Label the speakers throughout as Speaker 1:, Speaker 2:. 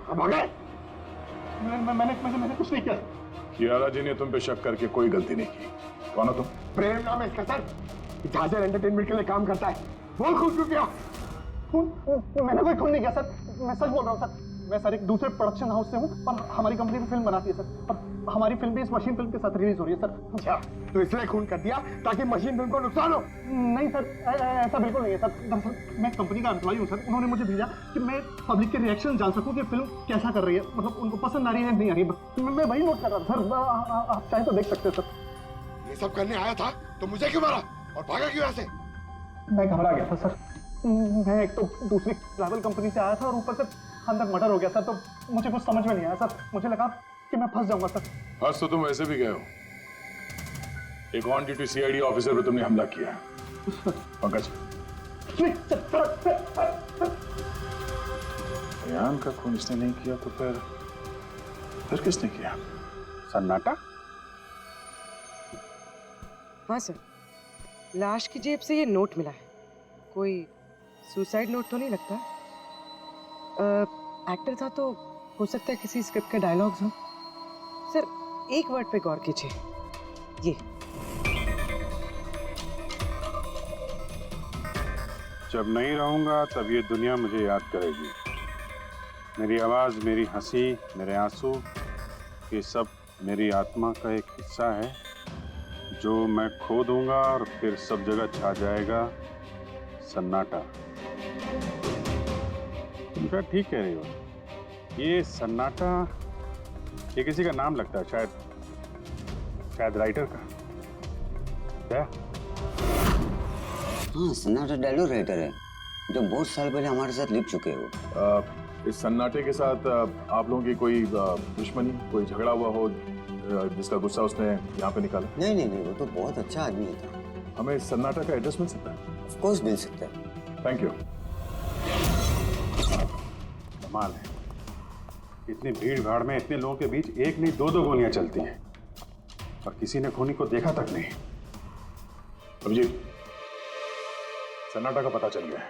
Speaker 1: अब आ गए। मैंने कुछ नहीं किया।
Speaker 2: कियारा जी ने तुम पे शक करके कोई गलती नहीं की। कौन हो तुम?
Speaker 1: प्रेम नाम है इसका सर, जाजर एंटरटेनमेंट के लिए काम करता है। बोल खून क्यों किया? मैंने कोई खून नहीं किया सर, मैं सच बोल रहा हूँ सर। मैं सर एक दूसरे प्रोडक्शन हाउस से हूँ और हमारी कंपनी भी फिल्म बनाती है सर, और हमारी फिल्म भी इस मशीन फिल्म के साथ रिलीज हो रही है सर। अच्छा, तो इसलिए खून कर दिया ताकि मशीन फिल्म को नुकसान हो? नहीं सर, ऐसा बिल्कुल नहीं है सर। दरअसल मैं कंपनी का एम्प्लॉई हूँ सर, उन्होंने मुझे भेजा कि मैं पब्लिक के रिएक्शन जान सकूँ कि फिल्म कैसा कर रही है, मतलब उनको पसंद आ रही है नहीं आ रही है। मैं वही नोट कर रहा था सर, आप चाहे तो देख सकते हैं सर।
Speaker 3: ये सब करने आया था तो मुझे क्यों मारा और भागा क्यों ऐसे?
Speaker 1: मैं घबरा गया था सर। मैं एक तो दूसरी ट्रैवल कंपनी से आया था और ऊपर से अंदर मर्डर हो गया सर, तो मुझे कुछ समझ में नहीं आया सर। मुझे लगा कि मैं फंस जाऊंगा सर।
Speaker 2: आज तो तुम वैसे भी गए हो। एक ऑन ड्यूटी सीआईडी ऑफिसर पे तुमने हमला किया। पंकज, बयान का खून इसने नहीं किया तो फिर किसने किया? सन्नाटा?
Speaker 4: हाँ सर, लाश की जेब से ये नोट मिला है। कोई सुसाइड नोट तो नहीं लगता? एक्टर था तो हो सकता है किसी स्क्रिप्ट के डायलॉग्स हो। सर एक वर्ड पे गौर कीजिए, ये
Speaker 5: जब नहीं रहूंगा तब ये दुनिया मुझे याद करेगी। मेरी आवाज, मेरी हंसी, मेरे आंसू, ये सब मेरी आत्मा का एक हिस्सा है जो मैं खो दूंगा और फिर सब जगह छा जाएगा सन्नाटा। तुम शायद ठीक कह रही हो, ये सन्नाटा ये किसी का नाम लगता है, शायद राइटर का। क्या?
Speaker 6: हाँ, सन्नाटा डायलॉग राइटर है जो बहुत साल पहले हमारे साथ लिख चुके हो।
Speaker 2: इस सन्नाटे के साथ आप लोगों की कोई दुश्मनी, कोई झगड़ा हुआ हो जिसका गुस्सा उसने यहाँ पे निकाला?
Speaker 6: नहीं, वो तो बहुत अच्छा आदमी था।
Speaker 2: हमें इस सन्नाटा का एड्रेस मिल सकता है?
Speaker 6: ऑफ कोर्स मिल सकता है।
Speaker 2: Thank you.
Speaker 5: कमाल है, इतनी भीड़ भाड़ में इतने लोगों के बीच एक नहीं दो गोलियां चलती हैं और किसी ने खूनी को देखा तक नहीं।
Speaker 2: अभिजीत, सन्नाटा का पता चल गया है।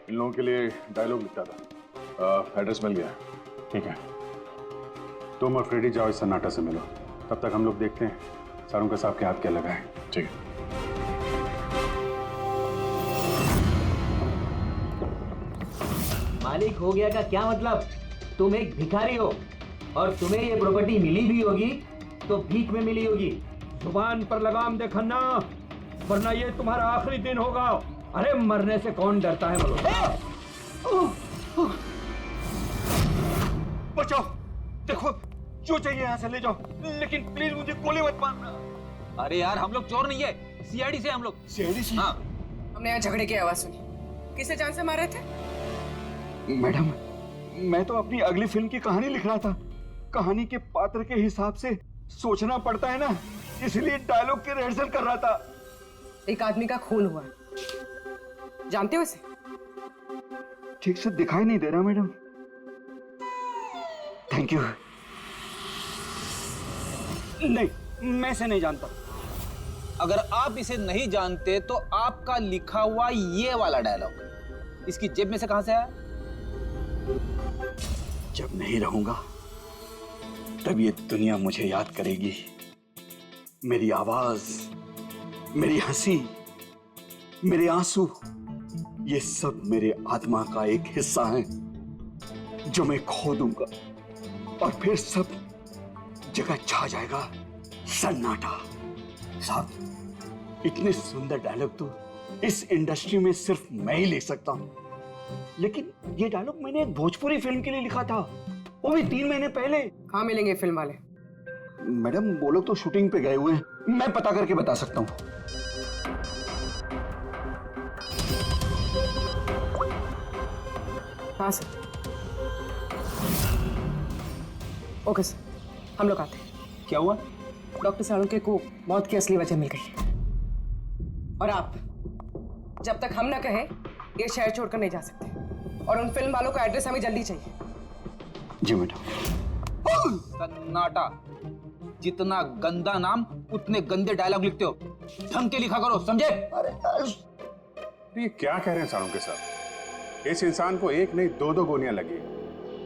Speaker 2: इन लोगों के लिए डायलॉग लिखता था, एड्रेस मिल गया।
Speaker 5: ठीक है, तुम और फ्रेडी जाओ, इस सन्नाटा से मिलो। तब तक हम लोग देखते हैं सारुंका साहब के हाथ क्या लगा है।
Speaker 2: ठीक है।
Speaker 7: मालिक हो गया का क्या मतलब? तुम एक भिखारी हो और तुम्हें ये प्रॉपर्टी मिली भी होगी तो भीख में मिली होगी।
Speaker 8: जुबान पर लगाम दे खन्ना, वरना ये तुम्हारा आखिरी दिन होगा। अरे मरने से कौन डरता है बोलो?
Speaker 1: बचाओ, देखो जो चाहिए यहाँ से ले जाओ, लेकिन प्लीज मुझे गोली मत मारना।
Speaker 9: अरे यार, हम लोग चोर नहीं है, सीआईडी से हम लोग।
Speaker 1: सीआईडी से?
Speaker 9: हाँ।
Speaker 4: हमने यहाँ झगड़े की आवाज सुनी। किसे जान से मारे थे?
Speaker 1: मैडम, मैं तो अपनी अगली फिल्म की कहानी लिख रहा था। कहानी के पात्र के हिसाब से सोचना पड़ता है ना, इसलिए डायलॉग की रिहर्सल कर रहा था।
Speaker 4: एक आदमी का खून हुआ, जानते हो इसे?
Speaker 1: ठीक से दिखाई नहीं दे रहा मैडम। Thank you. नहीं, मैं इसे नहीं जानता।
Speaker 9: अगर आप इसे नहीं जानते तो आपका लिखा हुआ ये वाला डायलॉग इसकी जेब में से कहां से आया?
Speaker 1: जब नहीं रहूंगा तब ये दुनिया मुझे याद करेगी। मेरी आवाज, मेरी हंसी, मेरे आंसू, ये सब मेरे आत्मा का एक हिस्सा है जो मैं खो दूंगा और फिर सब जगह छा जाएगा सन्नाटा। साहब, इतने सुंदर डायलॉग तो इस इंडस्ट्री में सिर्फ मैं ही लिख सकता हूं, लेकिन ये डायलॉग मैंने एक भोजपुरी फिल्म के लिए लिखा था, वो भी 3 महीने पहले।
Speaker 4: कहाँ मिलेंगे फिल्म वाले?
Speaker 1: मैडम, वो लोग तो शूटिंग पे गए हुए हैं, मैं पता करके बता सकता हूँ।
Speaker 4: हाँ सर। ओके सर, हम लोग आते हैं।
Speaker 9: क्या हुआ?
Speaker 4: डॉक्टर सालुंके को मौत की असली वजह मिल गई है और आप जब तक हम ना कहें ये शहर छोड़कर नहीं जा सकते, और उन फिल्म वालों का एड्रेस हमें जल्दी चाहिए।
Speaker 1: जी मैडम।
Speaker 9: सन्नाटा, जितना गंदा नाम उतने गंदे डायलॉग लिखते हो। ढंग के लिखा करो, समझे?
Speaker 5: ये क्या कह रहे हैं सालों के साथ? इस इंसान को एक नहीं दो गोलियां लगी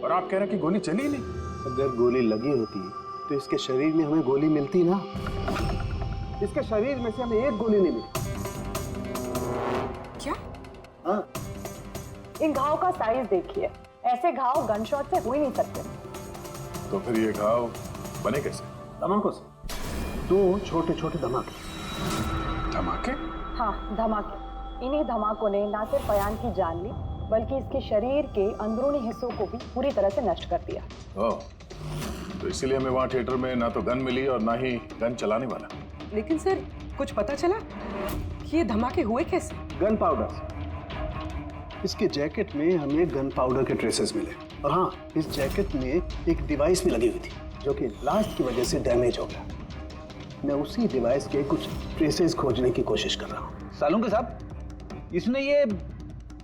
Speaker 5: और आप कह रहे हैं कि गोली चली नहीं।
Speaker 10: अगर गोली लगी होती तो इसके शरीर में हमें गोली मिलती ना। इसके शरीर में से हमें एक गोली नहीं मिली।
Speaker 4: क्या?
Speaker 10: हाँ,
Speaker 11: इन घाव का साइज देखिए, ऐसे घाव गन शॉट से हो ही नहीं सकते।
Speaker 2: तो फिर ये घाव बने कैसे?
Speaker 10: धमाकों से। 2 छोटे छोटे धमाके।
Speaker 5: धमाके?
Speaker 11: हाँ, धमाके। इन्हीं धमाकों ने ना सिर्फ अयान की जान ली, बल्कि इसके शरीर के अंदरूनी हिस्सों को भी पूरी तरह से नष्ट कर दिया।
Speaker 2: ओह, तो इसीलिए हमें वहां थिएटर में ना तो गन मिली और ना ही गन चलाने वाला।
Speaker 4: लेकिन सर कुछ पता चला कि ये धमाके हुए कैसे?
Speaker 10: Gun powder. इसके जैकेट में हमें गन पाउडर के ट्रेसेस मिले। और हाँ, इस जैकेट में एक डिवाइस भी लगी हुई थी जो कि ब्लास्ट की वजह से डैमेज हो गया। मैं उसी डिवाइस के कुछ ट्रेसेस खोजने की कोशिश कर रहा हूँ।
Speaker 9: सालों के साथ इसने ये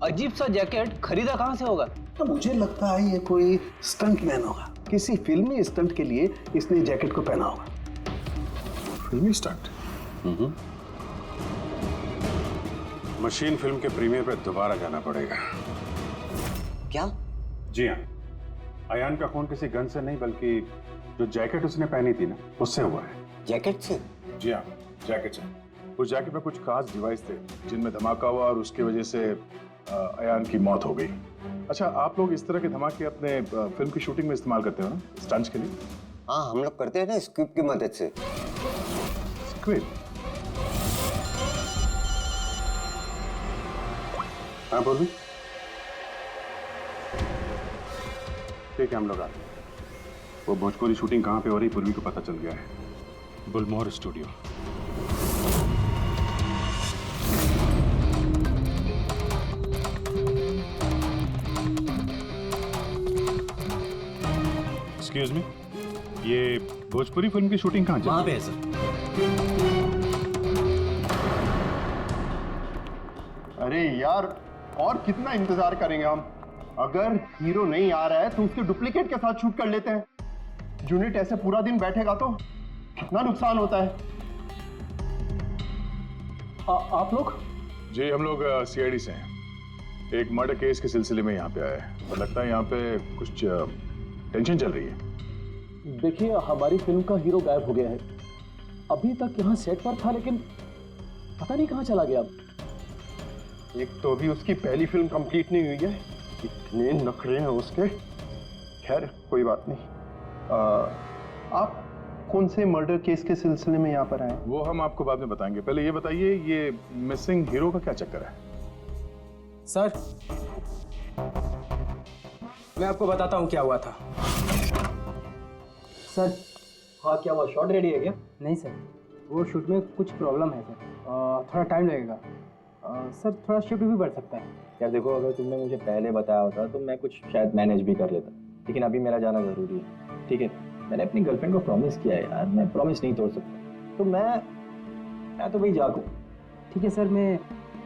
Speaker 9: अजीब सा जैकेट खरीदा कहाँ से होगा?
Speaker 10: तो मुझे लगता है ये कोई स्टंट मैन होगा। किसी फिल्मी स्टंट के लिए इसने जैकेट को पहना होगा।
Speaker 2: फिल्मी स्टंट?
Speaker 5: मशीन फिल्म के प्रीमियर पे दोबारा जाना पड़ेगा।
Speaker 6: क्या?
Speaker 5: जी हाँ, अयान का खून किसी गन से नहीं बल्कि जो जैकेट उसने पहनी थी ना उससे हुआ है।
Speaker 6: जैकेट से?
Speaker 2: जी हाँ, जैकेट से। उस जैकेट में कुछ खास डिवाइस थे जिनमें धमाका हुआ और उसकी वजह से अयान की मौत हो गई। अच्छा, आप लोग इस तरह के धमाके अपने फिल्म की शूटिंग में इस्तेमाल करते हो ना, स्टंट्स के लिए?
Speaker 6: हाँ, हम लोग करते हैं ना स्क्रिप्ट की मदद से।
Speaker 2: स्क्रिप्ट?
Speaker 5: हाँ बोल। ठीक है, हम लोग आते हैं। वो भोजपुरी शूटिंग कहाँ पे हो रही पूर्वी को पता चल गया है। बुलमोर स्टूडियो। एक्सक्यूज मी, ये भोजपुरी फिल्म की शूटिंग कहाँ
Speaker 7: वहाँ पे है सर।
Speaker 10: अरे यार, और कितना इंतजार करेंगे हम? अगर हीरो नहीं आ रहा है तो उसके डुप्लीकेट के साथ शूट कर लेते हैं। यूनिट ऐसे पूरा दिन बैठेगा तो कितना नुकसान होता है। आप लोग?
Speaker 2: जी, हम लोग सीआईडी से हैं। एक मर्डर केस के सिलसिले में यहाँ पे आए हैं और लगता है यहाँ पे कुछ टेंशन चल रही है।
Speaker 10: देखिए, हमारी फिल्म का हीरो गायब हो गया है। अभी तक यहाँ सेट पर था लेकिन पता नहीं कहाँ चला गया। एक तो अभी उसकी पहली फिल्म कंप्लीट नहीं हुई है, इतने नखरे हैं उसके। खैर कोई बात नहीं। आप कौन से मर्डर केस के सिलसिले में यहाँ पर आए?
Speaker 2: वो हम आपको बाद में बताएंगे। पहले ये बताइए, ये मिसिंग हीरो का क्या चक्कर है?
Speaker 7: सर, मैं आपको बताता हूँ क्या हुआ था।
Speaker 10: सर, हाँ क्या हुआ? शॉट रेडी है क्या?
Speaker 7: नहीं सर, वो शूट में कुछ प्रॉब्लम है सर। थोड़ा टाइम लगेगा सर, थोड़ा शिफ्ट भी बढ़ सकता है।
Speaker 12: यार देखो, अगर तुमने मुझे पहले बताया होता तो मैं कुछ शायद मैनेज भी कर लेता, लेकिन अभी मेरा जाना ज़रूरी है। ठीक है, मैंने अपनी गर्लफ्रेंड को प्रॉमिस किया है यार, मैं प्रॉमिस नहीं तोड़ सकता। तो मैं तो भाई जागूँ।
Speaker 7: ठीक है सर, मैं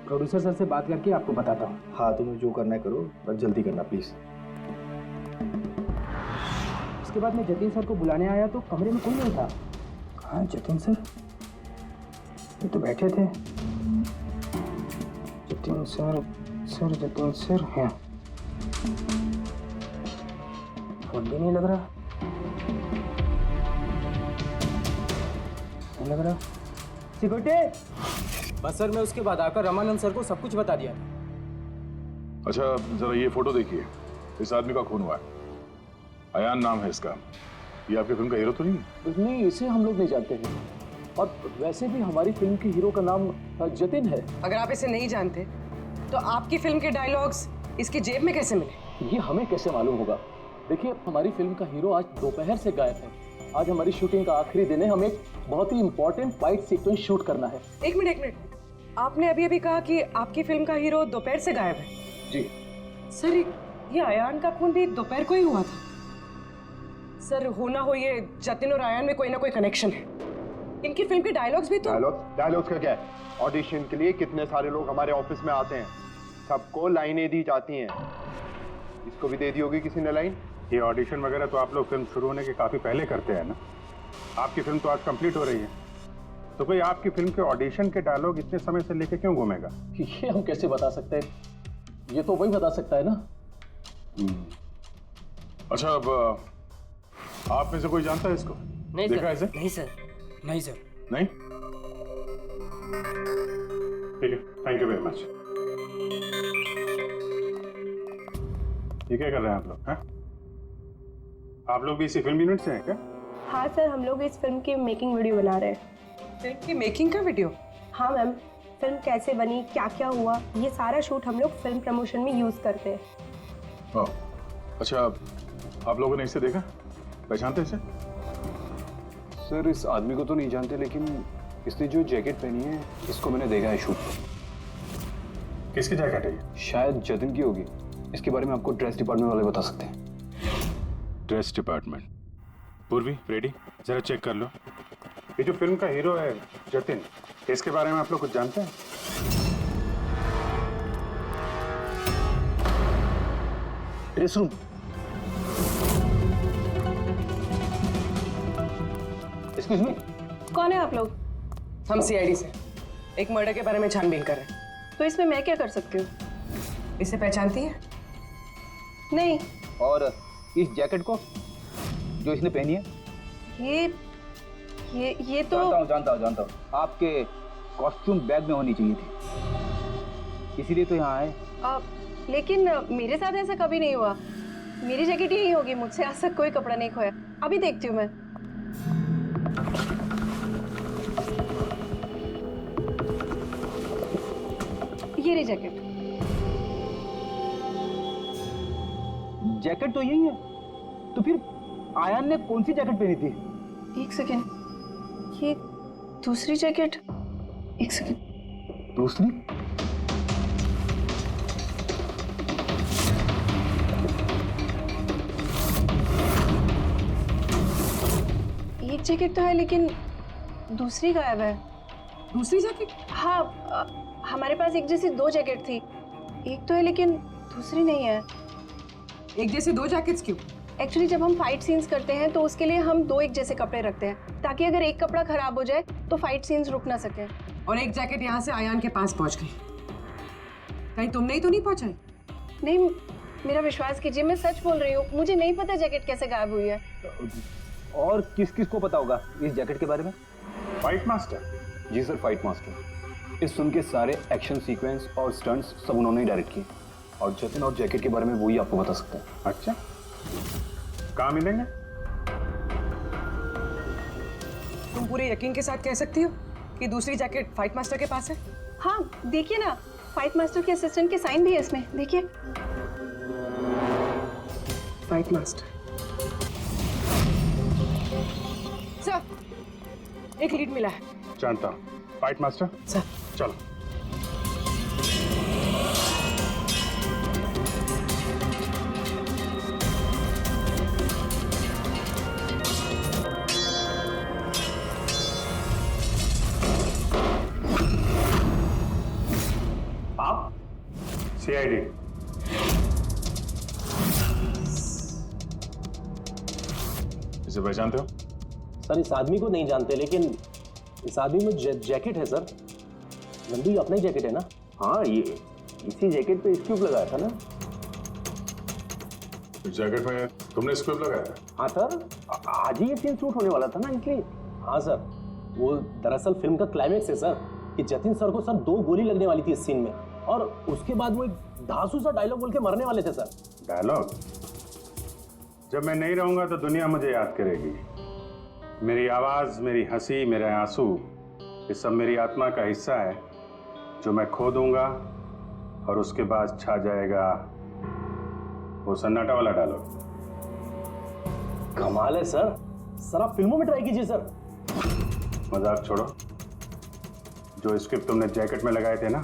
Speaker 7: प्रोड्यूसर सर से बात करके आपको बताता हूँ।
Speaker 12: हाँ, तुम्हें जो करना है करो, पर जल्दी करना प्लीज़।
Speaker 7: उसके बाद मैं जतिन सर को बुलाने आया तो कमरे में कोई नहीं था। कहाँ है जतिन सर? ये तो बैठे थे। जतिन सर, जतिन सर हैं। फोन भी नहीं लग रहा। नहीं लग रहा। सिक्योरिटी। बस सर, मैं उसके बाद आकर रमानंद सर को सब कुछ बता दिया।
Speaker 2: अच्छा, जरा ये फोटो देखिए। इस आदमी का खून हुआ है। अयान नाम है इसका। ये आपकी फिल्म का हीरो तो नहीं है?
Speaker 10: नहीं, इसे हम लोग नहीं जानते हैं। और वैसे भी हमारी फिल्म के हीरो का नाम जतिन है।
Speaker 4: अगर आप इसे नहीं जानते तो आपकी फिल्म के डायलॉग्स इसकी जेब में कैसे मिले?
Speaker 10: ये हमें कैसे मालूम होगा? देखिए, हमारी फिल्म का हीरो आज दोपहर से गायब है। आज हमारी शूटिंग का आखिरी दिन है। हमें एक बहुत ही इंपॉर्टेंट फाइट सीक्वेंस शूट करना है।
Speaker 4: एक मिनट, आपने अभी कहा कि आपकी फिल्म का हीरो दोपहर से गायब है।
Speaker 10: जी
Speaker 4: सर, ये अयान का खून भी दोपहर को ही हुआ था। सर, हो ना हो ये जतिन और अयान में कोई ना कोई कनेक्शन है। इनकी फिल्म के डायलॉग्स भी तो।
Speaker 10: डायलॉग्स का क्या है? ऑडिशन के लिए कितने सारे लोग हमारे ऑफिस में आते हैं, सबको लाइनें दी जाती हैं। इसको भी दे दी होगी किसी ने लाइन।
Speaker 5: ये ऑडिशन वगैरह तो आप लोग फिल्म शुरू होने के काफी पहले करते हैं ना? आपकी फिल्म तो आज कंप्लीट हो रही है, तो कोई आपकी फिल्म के ऑडिशन के डायलॉग इतने समय से लेके क्यों घूमेगा?
Speaker 10: ये हम कैसे बता सकते हैं? ये तो वही बता सकता है ना।
Speaker 2: अच्छा, अब आप में से कोई जानता है इसको?
Speaker 4: नहीं
Speaker 2: देखा
Speaker 4: सर,
Speaker 2: इसे?
Speaker 4: नहीं सर, नहीं सर।
Speaker 2: नहीं?
Speaker 5: ठीक है, थैंक यू वेरी मच। ये क्या कर रहे हैं आप लोग? हैं? आप लोग भी इसी फिल्म यूनिट से हैं क्या?
Speaker 13: हाँ सर, हम लोग इस फिल्म की मेकिंग वीडियो बना रहे हैं।
Speaker 4: फिल्म की मेकिंग का वीडियो?
Speaker 13: हाँ मैम, फिल्म कैसे बनी, क्या क्या हुआ, ये सारा शूट हम लोग फिल्म प्रमोशन में यूज करते हैं।
Speaker 2: अच्छा, आप लोगों ने इसे देखा? पहचानते इसे?
Speaker 12: सर इस आदमी को तो नहीं जानते, लेकिन इसने जो जैकेट पहनी है इसको मैंने देखा है शूट पर।
Speaker 5: किसकी जैकेट है ये?
Speaker 12: शायद जतिन की होगी। इसके बारे में आपको ड्रेस डिपार्टमेंट वाले बता सकते हैं।
Speaker 5: Dress department. पूर्वी, रेडी, जरा चेक कर लो। ये जो फिल्म का हीरो है जतिन, इसके बारे में आप लोग कुछ जानते हैं?
Speaker 12: Dress room. एक्सक्यूज मी,
Speaker 13: कौन है आप लोग?
Speaker 4: हम सीआईडी से एक मर्डर के बारे में छानबीन कर रहे हैं।
Speaker 13: तो इसमें मैं क्या कर सकती हूँ?
Speaker 4: इसे पहचानती है?
Speaker 13: नहीं।
Speaker 9: और इस जैकेट को जो इसने पहनी है?
Speaker 13: ये तो
Speaker 9: जानता हूँ। आपके कॉस्ट्यूम बैग में होनी चाहिए थी, इसीलिए तो यहाँ आए।
Speaker 13: लेकिन मेरे साथ ऐसा कभी नहीं हुआ। मेरी जैकेट यही होगी, मुझसे आज तक कोई कपड़ा नहीं खोया। अभी देखती हूँ मैं। ये रही जैकेट।
Speaker 9: जैकेट तो यही है, तो फिर आयान ने कौन सी जैकेट पहनी थी?
Speaker 13: एक सेकेंड, ये दूसरी जैकेट। एक सेकेंड,
Speaker 9: दूसरी?
Speaker 13: एक जैकेट तो है लेकिन दूसरी गायब है।
Speaker 4: दूसरी जैकेट?
Speaker 13: हाँ, हमारे पास एक जैसी दो जैकेट थी। एक तो है लेकिन दूसरी नहीं है।
Speaker 4: एक जैसे दो जैकेट्स क्यों?
Speaker 13: एक्चुअली जब हम फाइट सीन्स करते हैं तो उसके लिए हम दो एक जैसे कपड़े रखते हैं, ताकि अगर एक कपड़ा खराब हो जाए तो फाइट सीन्स रुक ना सके।
Speaker 4: और एक जैकेट यहाँ से आयान के पास पहुँच गई, कहीं तुमने ही तो नहीं पहुँचाई?
Speaker 13: नहीं, मेरा विश्वास कीजिए, मैं सच बोल रही हूँ। मुझे नहीं पता जैकेट कैसे गायब हुई है।
Speaker 9: और किस किस को पता होगा इस जैकेट के बारे में?
Speaker 5: Fight master?
Speaker 12: जी सर, फाइट मास्टर। इस फिल्म के सारे एक्शन सीक्वेंस और स्टंट्स सब उन्होंने ही डायरेक्ट किए, और जतिन और जैकेट के बारे में वही आपको बता सकते हैं।
Speaker 5: अच्छा, कहाँ मिलेंगे?
Speaker 4: तुम पूरे यकीन के साथ कह सकती हो कि दूसरी जैकेट फाइट मास्टर के पास है?
Speaker 13: हाँ, देखिए ना, फाइट मास्टर के असिस्टेंट के साइन भी है इसमें, देखिए।
Speaker 4: Fight master. सर, एक लीड मिला है।
Speaker 5: जानता हूँ। Fight master?
Speaker 4: सर।
Speaker 5: चलो।
Speaker 2: आप?
Speaker 5: सीआईडी।
Speaker 2: इसे पहचानते हो?
Speaker 10: सर इस आदमी को नहीं जानते, लेकिन इस आदमी में जैकेट है सर। नंदी अपना ही जैकेट है ना?
Speaker 12: हाँ, ये इसी जैकेट पे स्क्यूब लगाया था ना।
Speaker 2: इस जैकेट में तुमने स्क्यूब लगाया था?
Speaker 12: हाँ सर, आज ही ये सीन शूट होने वाला था ना, इसलिए।
Speaker 10: हाँ सर, वो दरअसल फिल्म का क्लाइमेक्स है सर, कि जतिन सर को सर 2 गोली लगने वाली थी इस सीन में, और उसके बाद वो एक धांसू सा डायलॉग बोल के मरने वाले थे सर।
Speaker 5: डायलॉग? जब मैं नहीं रहूंगा तो दुनिया मुझे याद करेगी। मेरी आवाज, मेरी हंसी, मेरे आंसू, ये सब मेरी आत्मा का हिस्सा है जो मैं खो दूंगा, और उसके बाद छा जाएगा वो सन्नाटा वाला डायलॉग।
Speaker 10: कमाल है सर, सर आप फिल्मों में ट्राई कीजिए सर।
Speaker 5: मजाक छोड़ो। जो स्क्रिप्ट तुमने जैकेट में लगाए थे ना,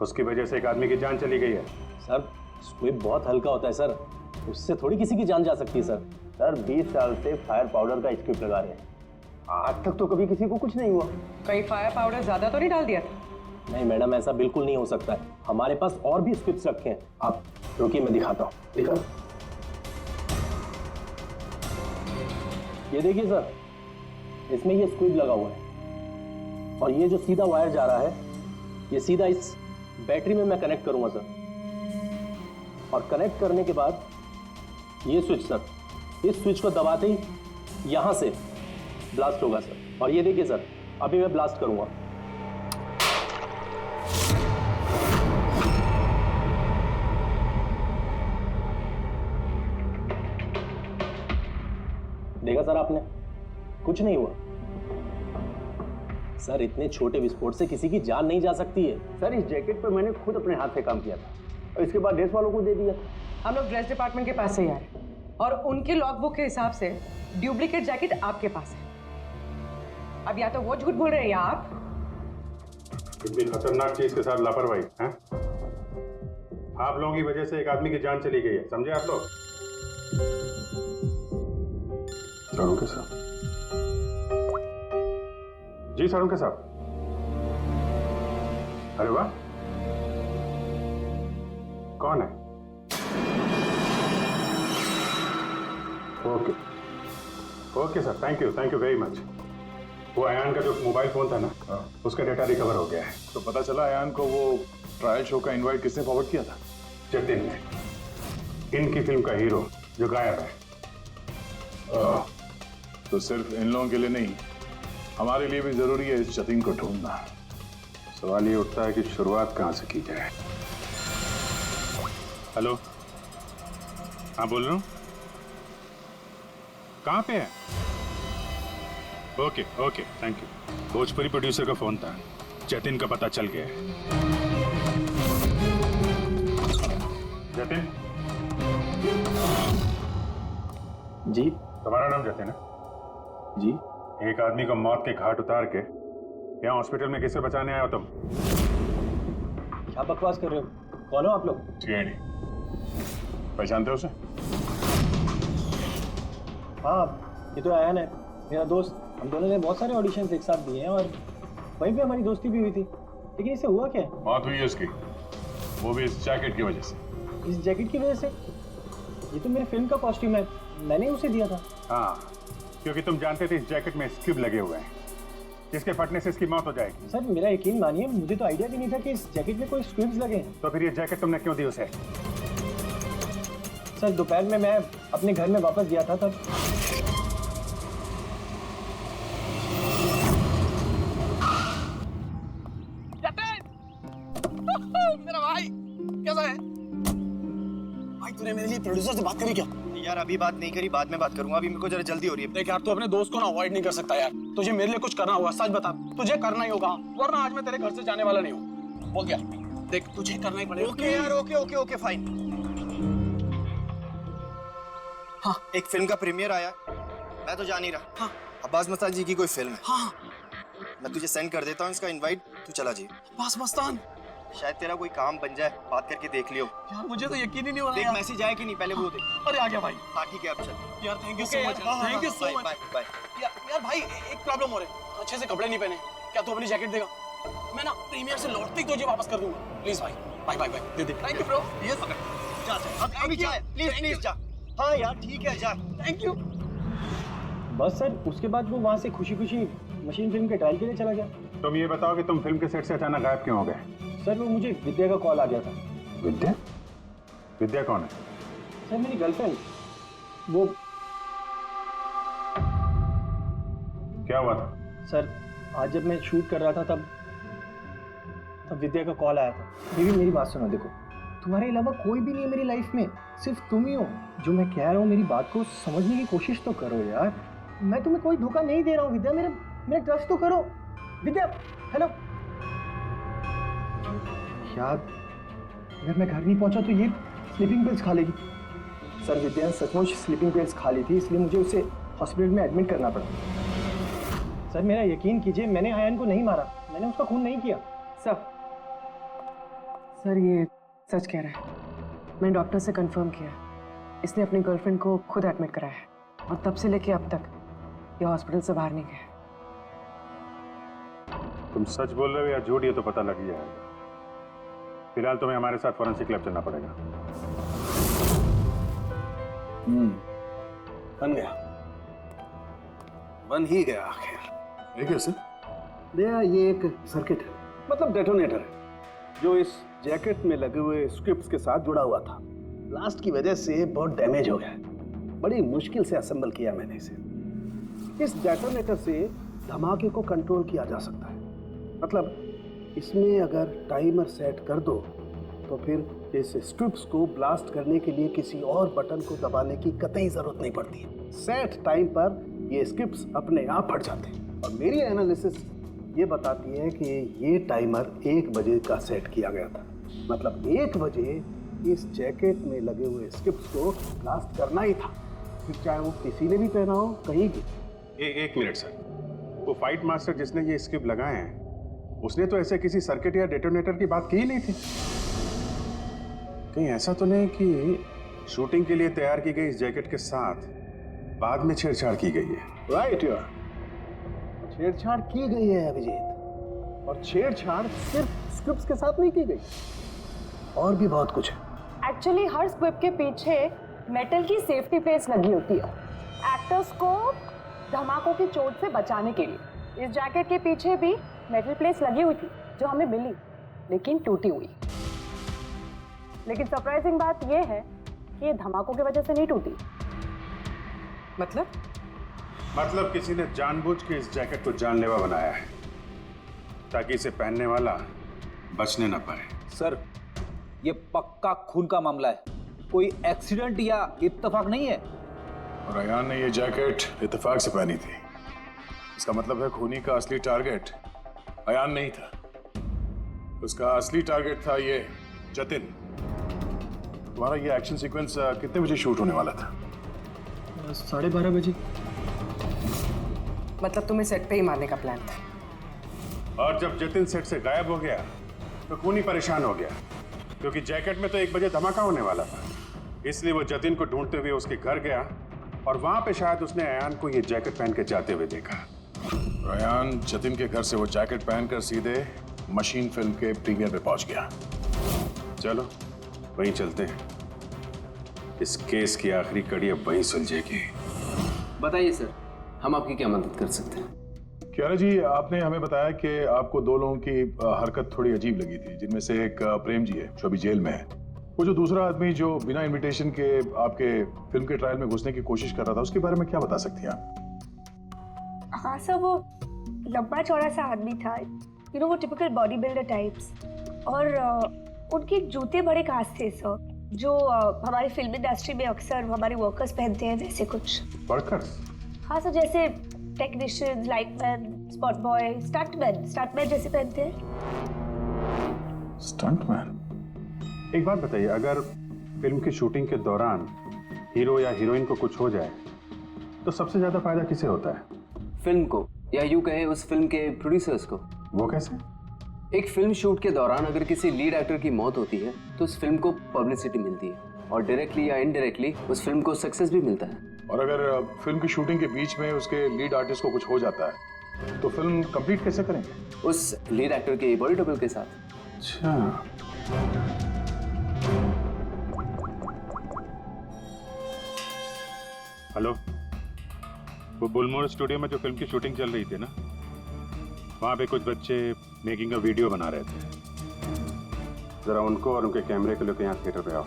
Speaker 5: उसकी वजह से एक आदमी की जान चली गई है।
Speaker 10: सर स्क्विब बहुत हल्का होता है सर, उससे थोड़ी किसी की जान जा सकती है सर।
Speaker 12: सर 20 साल से फायर पाउडर का स्क्रिप्ट लगा रहे हैं, आज तक तो कभी किसी को कुछ नहीं हुआ।
Speaker 4: कहीं फायर पाउडर ज्यादा तो नहीं डाल दिया था?
Speaker 10: नहीं मैडम, ऐसा बिल्कुल नहीं हो सकता है। हमारे पास और भी स्क्रिप्ट्स रखे हैं। आप रुकिए, मैं दिखाता हूँ। ये देखिए सर,
Speaker 12: इसमें ये स्क्विड लगा हुआ है और ये जो सीधा वायर जा रहा है ये सीधा इस बैटरी में मैं कनेक्ट करूंगा सर, और कनेक्ट करने के बाद ये स्विच सर, इस स्विच को दबाते ही यहां से ब्लास्ट होगा सर। और ये देखिए सर, अभी मैं ब्लास्ट करूंगा। देखा सर आपने, कुछ नहीं हुआ सर। इतने छोटे विस्फोट से किसी की जान नहीं जा सकती है
Speaker 1: सर। इस जैकेट पर मैंने खुद अपने हाथ से काम किया था और इसके बाद ड्रेस वालों को दे दिया।
Speaker 4: हम लोग ड्रेस डिपार्टमेंट के पास से ही आ रहे हैं और उनके लॉग बुक के हिसाब से डुप्लीकेट जैकेट आपके पास है। अब या तो वो झूठ बोल रहे हैं या आप।
Speaker 5: इतनी खतरनाक चीज के साथ लापरवाही है? आप लोगों की वजह से एक आदमी की जान चली गई है, समझे आप लोग? सारुण साहब जी, सारुण साहब। अरे वाह, कौन है? Okay okay sir, thank you very much. वो अयान का जो मोबाइल फोन था ना, उसका डेटा रिकवर हो गया है।
Speaker 2: तो पता चला अयान को वो ट्रायल शो का इनवाइट किसने फॉरवर्ड किया था?
Speaker 5: जतिन ने, इनकी फिल्म का हीरो जो गायब है।
Speaker 2: तो सिर्फ इन लोगों के लिए नहीं, हमारे लिए भी जरूरी है इस जतिन को ढूंढना।
Speaker 5: सवाल ये उठता है कि शुरुआत कहां से की जाए। हेलो, हाँ बोल रहा हूँ। कहाँ पे है? Okay okay, thank you. Bhojpuri producer का फोन था, जतिन का पता चल गया है। जतिन
Speaker 12: जी,
Speaker 5: तुम्हारा नाम जतिन है?
Speaker 12: जी।
Speaker 5: एक आदमी को मौत के घाट उतार के यहाँ हॉस्पिटल में किससे बचाने आए हो तुम?
Speaker 12: क्या बकवास कर रहे हो? कौन हो आप लोग?
Speaker 5: TID पहचानते हो उसे?
Speaker 12: हाँ, ये तो अयान है, मेरा दोस्त। हम दोनों ने बहुत सारे ऑडिशंस एक साथ दिए हैं और वहीं पे हमारी दोस्ती भी हुई थी। लेकिन इससे हुआ क्या?
Speaker 5: मौत हुई है उसकी, वो भी इस जैकेट की वजह से।
Speaker 12: इस जैकेट की वजह से? ये तो मेरे फिल्म का कॉस्ट्यूम है, मैंने उसे दिया था।
Speaker 5: हाँ, क्योंकि तुम जानते थे इस जैकेट में स्क्विब लगे हुए हैं, जिसके फटने से इसकी मौत हो जाएगी।
Speaker 12: सर मेरा यकीन मानिए, मुझे तो आइडिया भी नहीं था कि इस जैकेट में कोई स्क्विब्स लगे हैं।
Speaker 5: तो फिर ये जैकेट तुमने क्यों दी उसे?
Speaker 12: सर दोपहर में मैं अपने घर में वापस गया था तब।
Speaker 9: मेरा भाई कैसा है?
Speaker 14: भाई तूने मेरे लिए प्रोड्यूसर से बात करी क्या?
Speaker 12: यार अभी बात नहीं करी, बाद में बात करूंगा, अभी मेरे को जरा जल्दी हो रही है।
Speaker 14: देख यार, तू अपने दोस्त को ना अवॉइड नहीं कर सकता यार। तुझे मेरे लिए कुछ करना होगा, सच बता। तुझे करना ही होगा, वरना आज मैं तेरे घर से जाने वाला नहीं हूँ। बोल दिया। देख तुझे करना ही पड़ेगा।
Speaker 12: ओके यार, ओके फाइन। हाँ, एक फिल्म का प्रीमियर आया, मैं तो जा नहीं रहा। हाँ, अब्बास मस्तान जी की कोई फिल्म है।
Speaker 14: हाँ,
Speaker 12: मैं तुझे सेंड कर देता हूँ इसका इनवाइट, तू चला जी।
Speaker 14: अब्बास मस्तान,
Speaker 12: शायद तेरा कोई काम बन जाए, बात करके देख लियो।
Speaker 14: यार मुझे तो यकीन ही नहीं हो रहा।
Speaker 12: देख मैसेज आया कि नहीं, पहले वो देख।
Speaker 14: अरे आ गया भाई।
Speaker 12: हाँ ठीक है, अब चल।
Speaker 14: यार thank you so much, thank you so much.
Speaker 12: Bye.
Speaker 14: यार भाई एक प्रॉब्लम हो रही है, अच्छे से कपड़े नहीं पहने। क्या तू अपनी जैकेट देगा? मैं ना प्रीमियर से लौटते ही तुझे वापस कर दूंगा। प्लीज भाई, बाय दे दे। Thank you bro.
Speaker 12: यस जा, अभी जा, प्लीज जा। हाँ यार ठीक है, जा।
Speaker 14: Thank you.
Speaker 12: बस सर, उसके बाद वो वहाँ से खुशी मशीन फिल्म के ट्रायल के लिए चला गया।
Speaker 5: तुम ये बताओ कि तुम फिल्म के सेट से अचानक गायब क्यों हो गए?
Speaker 12: सर वो मुझे विद्या का कॉल आ गया था।
Speaker 5: विद्या? विद्या कौन है?
Speaker 12: सर मेरी गर्लफ्रेंड। वो
Speaker 5: क्या हुआ था?
Speaker 12: सर आज जब मैं शूट कर रहा था तब विद्या का कॉल आया था। बेबी मेरी बात सुनो, देखो तुम्हारे अलावा कोई भी नहीं है मेरी लाइफ में, सिर्फ तुम ही हो। जो मैं कह रहा हूँ मेरी बात को समझने की कोशिश तो करो यार। मैं तुम्हें कोई धोखा नहीं दे रहा हूँ विद्या, मेरा ट्रस्ट तो करो। विद्या हेलो। यार अगर मैं घर नहीं पहुंचा तो ये स्लीपिंग पिल्स खा लेगी। सर विद्या ने सचमुच स्लीपिंग पिल्स खा ली थी, इसलिए मुझे उसे हॉस्पिटल में एडमिट करना पड़ा। सर मेरा यकीन कीजिए, मैंने आयन को नहीं मारा, मैंने उसका खून नहीं किया।
Speaker 4: सर ये सच कह रहा है। मैंने डॉक्टर से कंफर्म किया, इसने अपनी गर्लफ्रेंड को खुद एडमिट कराया है और तब से लेके अब तक ये हॉस्पिटल से बाहर नहीं गया।
Speaker 5: तुम सच बोल रहे हो या झूठ, ये तो पता लग ही जाएगा। फिलहाल तुम्हें हमारे साथ फॉरेंसिक लैब चलना पड़ेगा।
Speaker 14: बन गया
Speaker 1: बन ही गया आखिर।
Speaker 2: ये कैसे?
Speaker 1: भैया ये एक सर्किट है, मतलब डेटोनेटर है, जो इस जैकेट में लगे हुए स्क्रिप्ट्स के साथ जुड़ा हुआ था। ब्लास्ट की वजह से बहुत डैमेज हो गया है। बड़ी मुश्किल से असेंबल किया मैंने इसे। इस डेटोनेटर से धमाके को कंट्रोल किया जा सकता है। मतलब इसमें अगर टाइमर सेट कर दो तो फिर इस स्ट्रिप्स को ब्लास्ट करने के लिए किसी और बटन को दबाने की कतई जरूरत नहीं पड़ती। सेट टाइम पर ये स्ट्रिप्स अपने आप फट जाते हैं। और मेरी एनालिसिस ये बताती है कि ये टाइमर 1 बजे का सेट किया गया था। मतलब 1 बजे इस जैकेट में लगे हुए स्ट्रिप्स को ब्लास्ट करना ही था, फिर चाहे वो किसी ने भी पहना हो कहीं भी।
Speaker 5: एक मिनट सर, वो फाइट मास्टर जिसने ये स्क्रिप्ट लगाए हैं उसने तो ऐसे किसी सर्किट या डेटोनेटर की बात की ही नहीं थी। कहीं ऐसा तो नहीं कि शूटिंग के लिए तैयार की गई इस जैकेट के साथ बाद में छेड़छाड़ की गई है?
Speaker 1: राइट यार, छेड़छाड़ की गई है अभिजीत, और छेड़छाड़ सिर्फ स्क्रिप्ट्स के साथ नहीं की गई, और भी बहुत कुछ है।
Speaker 11: एक्चुअली हर स्क्रिप्ट के पीछे मेटल की सेफ्टी प्लेट्स लगी होती है एक्टर्स को धमाकों की चोट से बचाने के लिए। इस जैकेट के पीछे भी मेटल प्लेट्स लगी हुई थी जो हमें मिली, लेकिन टूटी हुई। लेकिन सरप्राइजिंग बात यह है कि ये धमाकों की वजह से नहीं टूटी।
Speaker 5: मतलब किसी ने जानबूझ के इस जैकेट को जानलेवा बनाया है ताकि इसे पहनने वाला बचने ना पाए।
Speaker 9: सर, ये पक्का खून का मामला है, कोई एक्सीडेंट या इत्तेफाक नहीं है।
Speaker 2: और अयान ने ये जैकेट इत्तेफाक से पहनी थी। इसका मतलब है खूनी का असली टारगेट अयान नहीं था, उसका असली टारगेट था ये जतिन। तुम्हारा ये एक्शन सीक्वेंस कितने बजे शूट होने वाला था?
Speaker 7: 12:30 बजे।
Speaker 4: मतलब तुम्हें सेट पे ही मारने का प्लान था?
Speaker 5: और जब जतिन सेट से गायब हो गया तो खूनी परेशान हो गया, क्योंकि जैकेट में तो 1 बजे धमाका होने वाला था। इसलिए वो जतिन को ढूंढते हुए उसके घर गया और वहां पे शायद उसने अयान को ये जैकेट पहन के जाते हुए देखा।
Speaker 2: अयान जतिन के घर से वो जैकेट पहनकर सीधे मशीन फिल्म के प्रीमियर पे पहुंच गया।
Speaker 5: चलो वहीं चलते हैं, इस केस की आखिरी कड़ी अब वहीं सुलझेगी।
Speaker 14: बताइए सर, हम आपकी क्या मदद कर सकते हैं?
Speaker 2: क्यारा जी, आपने हमें बताया कि आपको 2 लोगों की हरकत थोड़ी अजीब लगी थी, जिनमें से एक प्रेम जी है जो अभी जेल में है। वो जो दूसरा आदमी जो बिना इनविटेशन के आपके फिल्म के ट्रायल में घुसने की कोशिश कर रहा था, उसके बारे में क्या बता सकती हैं आप?
Speaker 15: हाँ सर, वो लंबा चौड़ा सा आदमी था, वो टिपिकल बॉडी बिल्डर टाइप्स। और उनके जूते बड़े खास थे सर, जो हमारी फिल्म इंडस्ट्री में अक्सर हमारे वर्कर्स पहनते हैं, वैसे कुछ।
Speaker 2: वर्कर्स?
Speaker 15: हाँ सर, जैसे technicians, lightman, spot boy, stuntman जैसे पहनते हैं।
Speaker 2: स्टंटमैन?
Speaker 5: एक बात बताइए, अगर फिल्म की शूटिंग के दौरान हीरो या हीरोइन को कुछ हो जाए तो सबसे ज्यादा फायदा किसे होता है?
Speaker 14: फिल्म को, या यूं कहें उस फिल्म के प्रोड्यूसर्स को।
Speaker 5: वो कैसे?
Speaker 14: एक फिल्म शूट के दौरान अगर किसी लीड एक्टर की मौत होती है तो उस फिल्म को पब्लिसिटी मिलती है, और डायरेक्टली या इनडायरेक्टली उस फिल्म को सक्सेस भी मिलता है।
Speaker 2: और अगर फिल्म की शूटिंग के बीच में उसके लीड आर्टिस्ट को कुछ हो जाता है तो फिल्म कंप्लीट कैसे करेंगे?
Speaker 14: उस लीड एक्टर के बॉडी डबल के साथ।
Speaker 2: अच्छा।
Speaker 5: हेलो, वो बुलमोर स्टूडियो में जो फिल्म की शूटिंग चल रही थी ना, वहां पे कुछ बच्चे मेकिंग का वीडियो बना रहे थे। जरा उनको और उनके कैमरे को लेकर यहाँ थिएटर पे आओ।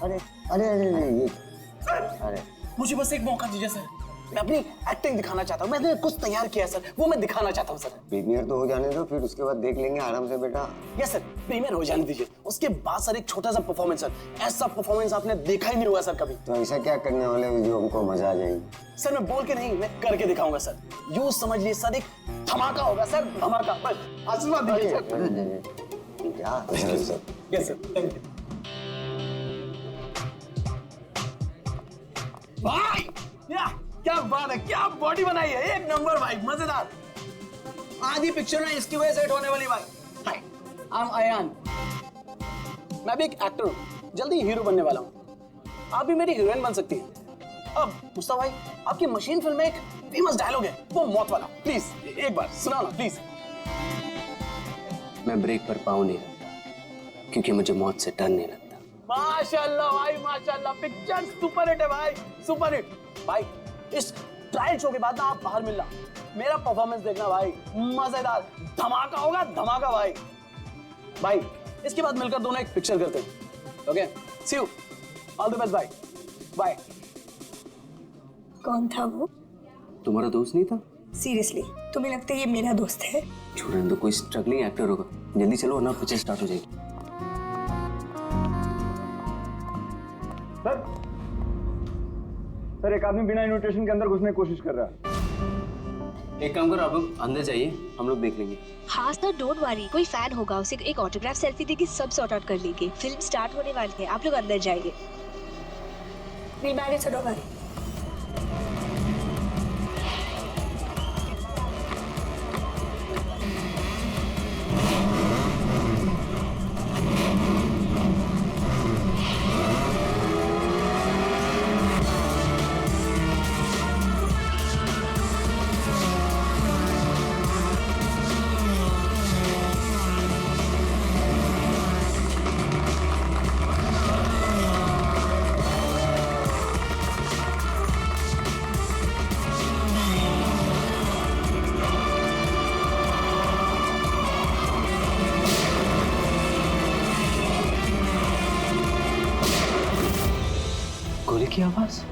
Speaker 6: अरे अरे अरे
Speaker 14: मुझे बस एक मौका दीजिए सर, मैं अपनी एक्टिंग दिखाना चाहता हूँ। मैंने कुछ तैयार किया है सर, वो मैं दिखाना चाहता हूँ सर।
Speaker 6: प्रीमियर तो हो जाने दो, फिर उसके बाद देख लेंगे आराम से बेटा।
Speaker 14: यस सर, प्रीमियर हो जाने दीजिए, उसके बाद सर एक छोटा सा परफॉर्मेंस सर। ऐसा परफॉर्मेंस आपने देखा ही नहीं हुआ सर कभी।
Speaker 6: तो ऐसा क्या करने वाले हो जो हमको मजा आ जाएगी?
Speaker 14: सर मैं बोल के नहीं, मैं करके दिखाऊंगा सर। यूं समझ लीजिए सर, एक धमाका होगा सर, धमाका। बस आशीर्वाद दीजिए sir. Yes sir, thank you भाई। या क्या बात है, क्या बॉडी बनाई है, एक नंबर भाई, मजेदार। आधी पिक्चर में इसकी वजह से हिट होने वाली भाई। हाय, आई एम अयान, मैं भी एक एक्टर हूँ, जल्दी हीरो बनने वाला हूँ। आप भी मेरी हीरोइन बन सकती हैं। अब मुस्ताफ भाई, आपकी मशीन फिल्म में एक फेमस डायलॉग है, वो मौत वाला, प्लीज एक बार सुनाओ ना प्लीज।
Speaker 16: मैं ब्रेक पर पाँव नहीं रखता क्योंकि मुझे मौत से डर नहीं लगता।
Speaker 14: माशाल्लाह भाई माशाल्लाह, पिक्चर सुपर हिट है भाई, सुपर हिट। भाई इस ट्रायल शो के बाद ना आप बाहर मिलना, मेरा परफॉर्मेंस देखना भाई, मजेदार धमाका होगा, धमाका भाई। भाई इसके बाद मिलकर दोनों एक पिक्चर करते हैं। Okay, see you, all the best भाई, बाय।
Speaker 15: कौन था वो?
Speaker 16: तुम्हारा दोस्त नहीं था?
Speaker 15: सीरियसली तुम्हें लगता है ये मेरा दोस्त है?
Speaker 16: छोड़ने दो, कोई स्ट्रगलिंग एक्टर होगा। जल्दी चलो वरना पिक्चर स्टार्ट हो जाएगी।
Speaker 12: सर एक आदमी बिना इन्विटेशन के अंदर घुसने की कोशिश कर रहा है।
Speaker 16: एक काम करो, आप अंदर जाइए, हम लोग देख लेंगे।
Speaker 15: हाँ सर, डोंट वरी, कोई फैन होगा, उसे एक ऑटोग्राफ सेल्फी देके सब सॉर्ट आउट कर लेंगे। फिल्म स्टार्ट होने वाली है, आप लोग अंदर जाइए। We'll manage, so don't worry.
Speaker 16: गोली की आवाज।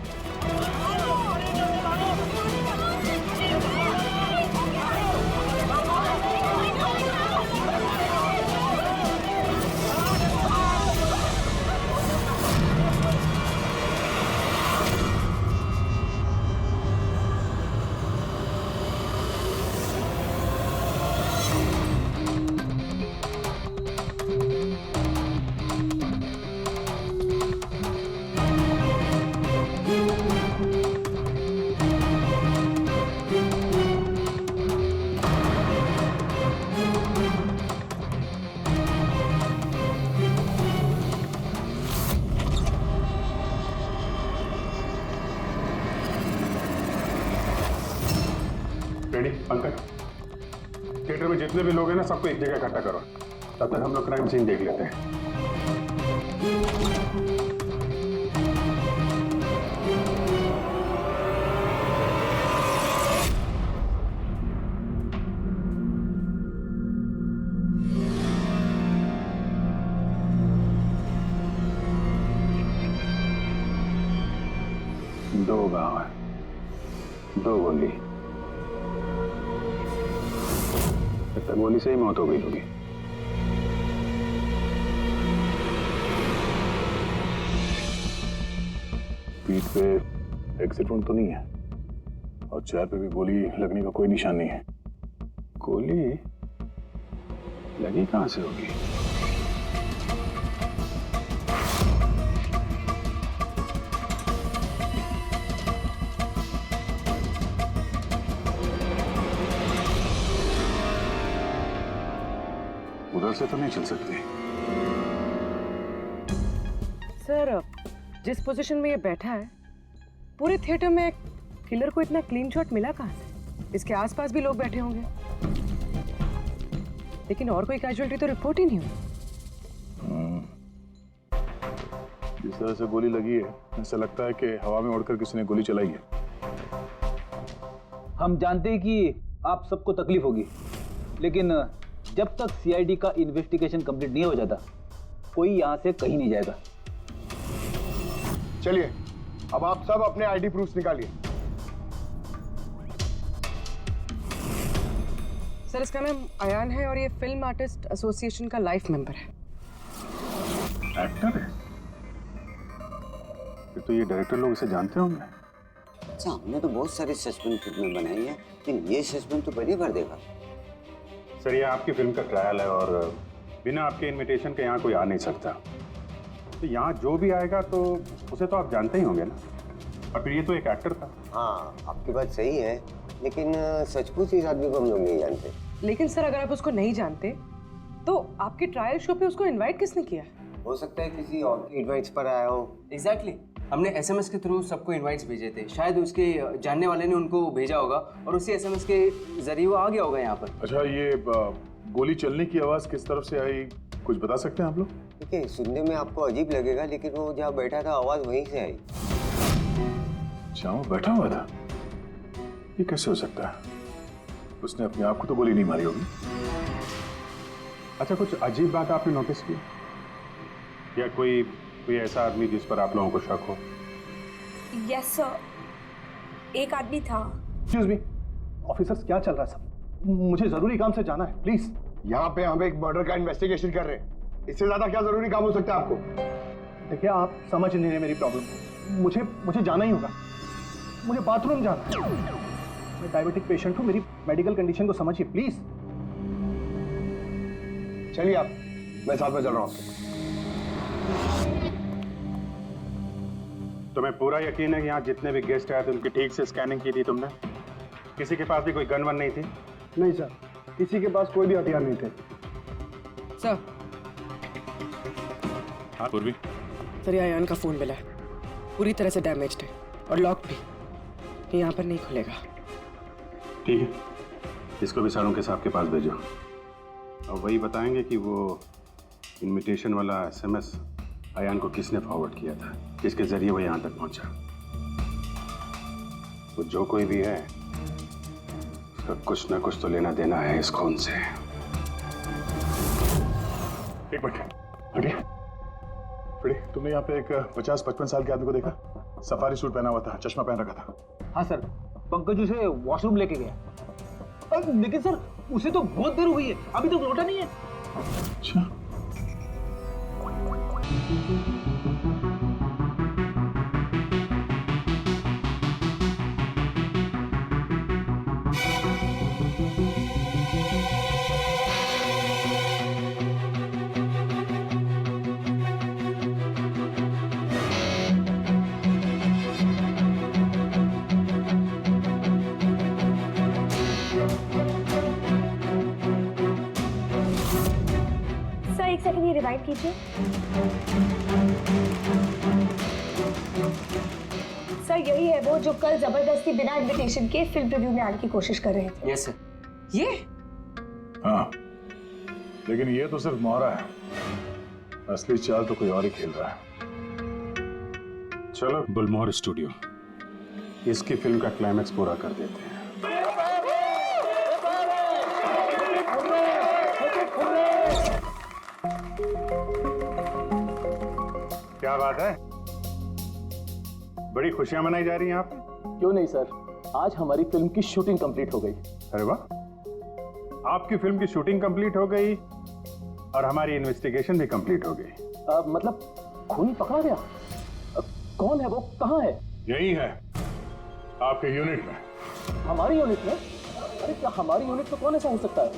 Speaker 2: रेडी पंकज, थिएटर में जितने भी लोग हैं ना, सबको एक जगह इकट्ठा करो, तब तक हम लोग क्राइम सीन देख लेते हैं। दो गांव है, दो गोली, गोली से ही मौत हो गई होगी। पीठ पे एग्जिट वुंड तो नहीं है और चेहरे पे भी गोली लगने का कोई निशान नहीं है। गोली लगी कहां से होगी? उधर से तो नहीं चल सकती।
Speaker 4: सर जिस पोजीशन में ये बैठा है, पूरे थिएटर में किलर को इतना क्लीन शॉट मिला कहां से? इसके आसपास भी लोग बैठे होंगे, लेकिन और कोई कैजुअलिटी तो रिपोर्ट ही नहीं हुई।
Speaker 2: जिस तरह से गोली लगी है, ऐसा लगता है कि हवा में उड़कर किसी ने गोली चलाई है।
Speaker 9: हम जानते हैं कि आप सबको तकलीफ होगी, लेकिन जब तक सीआईडी का इन्वेस्टिगेशन कंप्लीट नहीं हो जाता, कोई यहां से कहीं नहीं जाएगा।
Speaker 3: चलिए अब आप सब अपने आईडी प्रूफ्स निकालिए।
Speaker 4: सर इसका नाम अयान है और ये फिल्म आर्टिस्ट एसोसिएशन का लाइफ मेंबर है।
Speaker 2: एक्टर है? फिर तो ये डायरेक्टर लोग इसे जानते होंगे।
Speaker 6: अच्छा, हमने तो बहुत सारी सस्पेंस फिल्में बनाई है, लेकिन ये सस्पेंस तो पहली बार देखा।
Speaker 5: सर ये आपकी फिल्म का ट्रायल है और बिना आपके इनविटेशन के यहाँ कोई आ नहीं सकता। तो यहाँ जो भी आएगा तो उसे तो आप जानते ही होंगे ना। और फिर ये तो एक एक्टर था।
Speaker 6: हाँ, आपकी बात सही है, लेकिन सचमुच इस आदमी को हम लोग नहीं जानते।
Speaker 4: लेकिन सर अगर आप उसको नहीं जानते तो आपके ट्रायल शो पे उसको इनवाइट किसने किया?
Speaker 6: हो सकता है किसी और के इनवाइट्स पर आया हो।
Speaker 16: एग्जैक्टली हमने एसएमएस के थ्रू सबको इनवाइट्स भेजे थे, शायद उसके जानने वाले ने उनको भेजा होगा और उसी एसएमएस के जरिए वो आ गया होगा यहाँ पर।
Speaker 2: अच्छा, ये गोली चलने की आवाज किस तरफ से आई, कुछ बता सकते हैं आप लोग?
Speaker 6: देखिए, सुनने में आपको अजीब लगेगा, लेकिन वो जहाँ बैठा था आवाज वहीं से आई।
Speaker 2: जहाँ बैठा हुआ था? ये कैसे हो सकता है? उसने अपने आप को तो गोली नहीं मारी होगी।
Speaker 5: अच्छा, कुछ अजीब बात आपने नोटिस की या कोई ऐसा आदमी जिस पर आप लोगों को शक हो?
Speaker 15: यस सर, एक आदमी था।
Speaker 10: एक्सक्यूज मी ऑफिसर्स, क्या चल रहा है सब? मुझे जरूरी काम से जाना है, प्लीज।
Speaker 3: यहाँ पे हम एक मर्डर का इन्वेस्टिगेशन कर रहे हैं, इससे ज्यादा क्या जरूरी काम हो सकता है आपको?
Speaker 10: देखिए, आप समझ नहीं रहे मेरी प्रॉब्लम। मुझे जाना ही होगा, मुझे बाथरूम जाना है। मैं डायबिटिक पेशेंट हूँ, मेरी मेडिकल कंडीशन को समझिए प्लीज।
Speaker 3: चलिए आप, मैं साथ में चल रहा हूँ।
Speaker 5: तुम्हें पूरा यकीन है कि यहाँ जितने भी गेस्ट आए थे उनकी ठीक से स्कैनिंग की थी तुमने? किसी के पास भी कोई गन वन नहीं थी?
Speaker 10: नहीं सर, किसी के पास कोई भी हथियार नहीं थे।
Speaker 4: सर।
Speaker 2: हाँ पूर्वी।
Speaker 4: सर ये अयान का फोन मिला है, पूरी तरह से डैमेज्ड है और लॉक भी, ये यहाँ पर नहीं खुलेगा।
Speaker 5: ठीक है, इसको भी सारों के साहब के पास भेजो और वही बताएंगे कि वो इनविटेशन वाला एसएमएस अयान को किसने फॉरवर्ड किया था, किसके जरिए वो यहाँ तक पहुंचा। वो जो कोई भी है उसका कुछ ना कुछ तो लेना देना है इस खून से।
Speaker 2: एक मिनट हटिए। तुमने यहाँ पे एक 50-55 साल के आदमी को देखा? सफारी सूट पहना हुआ था, चश्मा पहन रखा था।
Speaker 9: हाँ सर, पंकज उसे वॉशरूम लेके गया। लेकिन सर उसे तो बहुत देर हो गई है, अभी तक लौटा नहीं है।
Speaker 2: अच्छा,
Speaker 15: सर एक सेकंड, ये रिवाइंड कीजिए। सर यही है वो जो कल जबरदस्ती बिना इनविटेशन के फिल्म रिव्यू में आने की कोशिश कर रहे थे।
Speaker 16: Yes sir.
Speaker 4: ये?
Speaker 2: हाँ, लेकिन ये तो सिर्फ मोहरा है, असली चाल तो कोई और ही खेल रहा है।
Speaker 5: चलो बुलमोहर स्टूडियो, इसकी फिल्म का क्लाइमैक्स पूरा कर देते हैं। क्या बात है, बड़ी खुशियां मनाई जा रही हैं आप?
Speaker 10: क्यों नहीं सर, आज हमारी फिल्म की शूटिंग कंप्लीट हो गई।
Speaker 5: अरे वाह, आपकी फिल्म की शूटिंग कंप्लीट हो गई और हमारी इन्वेस्टिगेशन भी कंप्लीट हो गई।
Speaker 10: मतलब खूनी पकड़ा गया? कौन है वो, कहाँ है?
Speaker 2: यही है आपके यूनिट में।
Speaker 10: हमारी यूनिट में? अरे क्या हमारी यूनिट में कौन ऐसा हो सकता है?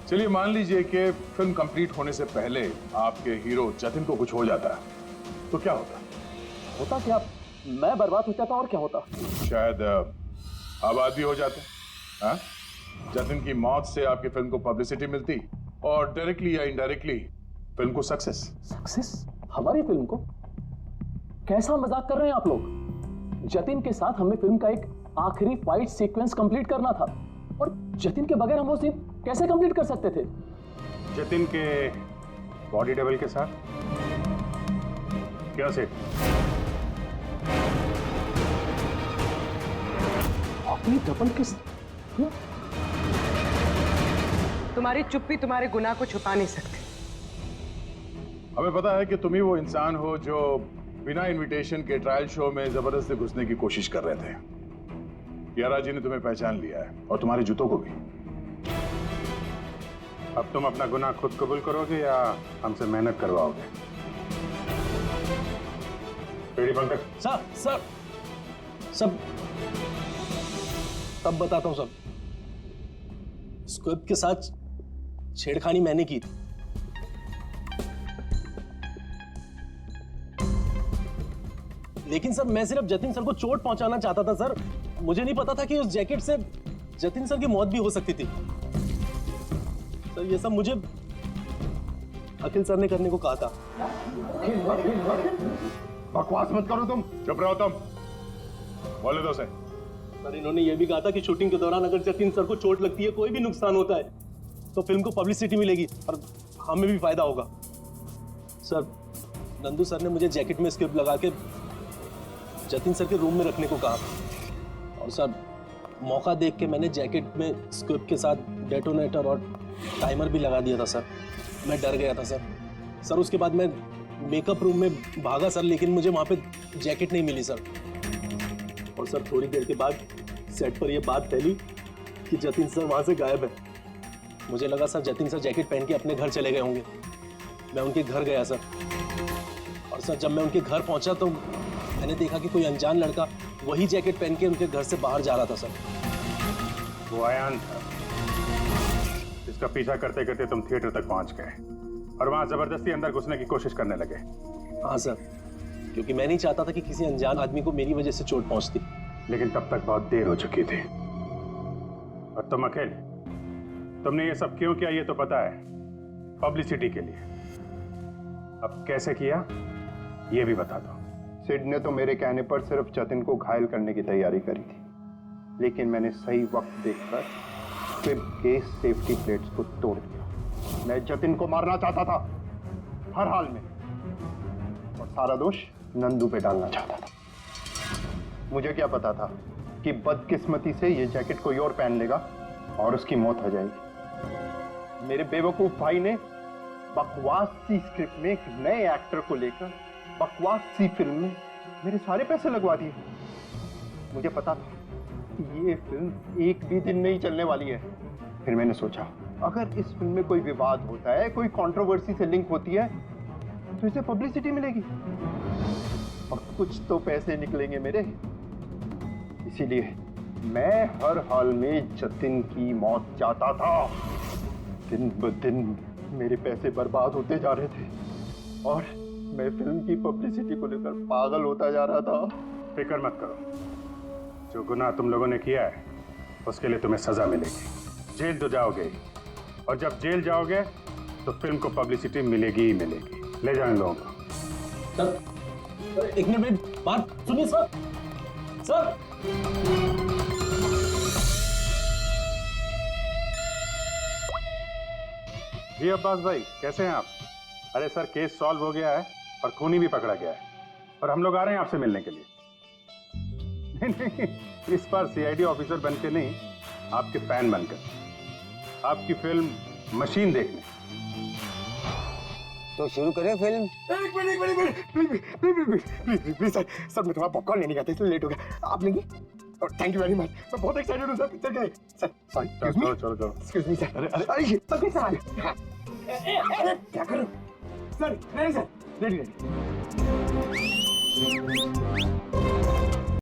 Speaker 2: चलिए मान लीजिए कि फिल्म कंप्लीट होने से पहले आपके हीरो जतिन को कुछ हो जाता है, तो क्या होता?
Speaker 10: होता क्या? मैं बर्बाद हो जाता और क्या होता?
Speaker 2: शायद आबाद भी हो जाते। हाँ? जतिन की मौत से आपकी फिल्म को पब्लिसिटी मिलती और डायरेक्टली या इनडायरेक्टली फिल्म को सक्सेस।
Speaker 10: सक्सेस? हमारी फिल्म को? कैसा मजाक कर रहे हैं आप लोग? जतिन के साथ हमें फिल्म का एक आखिरी फाइट सीक्वेंस कंप्लीट करना था और जतिन के बगैर हम वो सीन कैसे कंप्लीट कर सकते थे?
Speaker 5: जतिन के बॉडी डबल के साथ? क्या सेठ?
Speaker 10: अपनी डबल के
Speaker 4: तुम्हारी चुप्पी तुम्हारे गुनाह को छुपा नहीं सकती।
Speaker 2: हमें पता है कि तुम ही वो इंसान हो जो बिना इनविटेशन के ट्रायल शो में जबरदस्ती घुसने की कोशिश कर रहे थे। यारा जी ने तुम्हें पहचान लिया है और तुम्हारे जूतों को भी।
Speaker 5: अब तुम अपना गुनाह खुद कबूल करोगे या हमसे मेहनत करवाओगे? पेड़ी पंकज।
Speaker 10: सर सर सब तब बताता हूं सब। स्क्रिप्ट के साथ छेड़खानी मैंने की थी। लेकिन सर मैं सिर्फ जतिन सर को चोट पहुंचाना चाहता था सर। मुझे नहीं पता था कि उस जैकेट से जतिन सर की मौत भी हो सकती थी। सर ये सब मुझे अखिल सर ने करने को कहा था।
Speaker 3: बकवास मत करो तुम।
Speaker 2: चुप रहो तुम। बोले दो से।
Speaker 10: सर इन्होंने ये भी कहा था कि शूटिंग के दौरान अगर जतिन सर को चोट लगती है, कोई भी नुकसान होता है, तो फिल्म को पब्लिसिटी मिलेगी और हमें भी फायदा होगा। सर नंदू सर ने मुझे जैकेट में स्क्रिप्ट लगा के जतिन सर के रूम में रखने को कहा। और सर मौका देख के मैंने जैकेट में स्क्रिप्ट के साथ डेटोनेटर और टाइमर भी लगा दिया था सर। मैं डर गया था सर। सर उसके बाद मैं मेकअप रूम में भागा सर, लेकिन मुझे वहाँ पे जैकेट नहीं मिली सर। और सर थोड़ी देर के बाद सेट पर यह बात फैली कि जतिन सर वहाँ से गायब है। मुझे लगा सर जतिन सर जैकेट पहन के अपने घर चले गए होंगे। मैं उनके घर गया सर, और सर जब मैं उनके घर पहुंचा तो मैंने देखा कि कोई अनजान लड़का वही जैकेट पहन के उनके घर से बाहर जा रहा था सर।
Speaker 5: वो अयान था जिसका पीछा करते करते तुम थिएटर तक पहुंच गए और वहां जबरदस्ती अंदर घुसने की कोशिश करने लगे।
Speaker 10: हाँ सर, क्योंकि मैं नहीं चाहता था कि किसी अनजान आदमी को मेरी वजह से चोट पहुंचती।
Speaker 5: लेकिन तब तक बहुत देर हो चुकी थी। और तुम अकेले, तुमने ये सब क्यों किया ये तो पता है, पब्लिसिटी के लिए। अब कैसे किया ये भी बता दो।
Speaker 3: सिड ने तो मेरे कहने पर सिर्फ जतिन को घायल करने की तैयारी करी थी, लेकिन मैंने सही वक्त देखकर स्क्विब के सेफ्टी प्लेट्स को तोड़ दिया। मैं जतिन को मारना चाहता था हर हाल में, और सारा दोष नंदू पे डालना चाहता था। मुझे क्या पता था कि बदकिस्मती से ये जैकेट कोई और पहन लेगा और उसकी मौत हो जाएगी। मेरे बेवकूफ भाई ने बकवास सी स्क्रिप्ट में एक नए एक्टर को लेकर बकवास सी फिल्म में मेरे सारे पैसे लगवा दिए। मुझे पता था कि ये फिल्म एक भी दिन नहीं चलने वाली है। फिर मैंने सोचा अगर इस फिल्म में कोई विवाद होता है, कोई कंट्रोवर्सी से लिंक होती है, तो इसे पब्लिसिटी मिलेगी और कुछ तो पैसे निकलेंगे मेरे। इसीलिए मैं हर हाल में जतिन की मौत चाहता था। दिन ब दिन मेरे पैसे बर्बाद होते जा रहे थे और मैं फिल्म की पब्लिसिटी को लेकर पागल होता जा रहा था।
Speaker 5: फिक्र मत करो, जो गुनाह तुम लोगों ने किया है उसके लिए तुम्हें सजा मिलेगी। जेल तो जाओगे, और जब जेल जाओगे तो फिल्म को पब्लिसिटी मिलेगी ही मिलेगी। ले जाओ इन लोगों को।
Speaker 10: सर एक मिनट में बात सुनिए सर। सर
Speaker 5: जी अब्बास भाई, कैसे हैं आप? अरे सर केस सॉल्व हो गया है और खूनी भी पकड़ा गया है और हम लोग आ रहे हैं आपसे मिलने के लिए। नहीं, इस बार सीआईडी ऑफिसर बनके नहीं, आपके फैन बनकर आपकी फिल्म मशीन देखने।
Speaker 6: तो शुरू करें फिल्म?
Speaker 3: प्लीज सर मैं थोड़ा पॉपकॉर्न लेने गया था इसलिए लेट हो गया। आप लेंगे? Thank you very much. मैं बहुत एक्साइटेड हूँ सर पिक्चर के। सर सॉरी,
Speaker 5: चलो चलो चलो।
Speaker 3: Excuse me sir. अरे सर सामान क्या करूँ सर? नहीं सर, रेडी रेडी।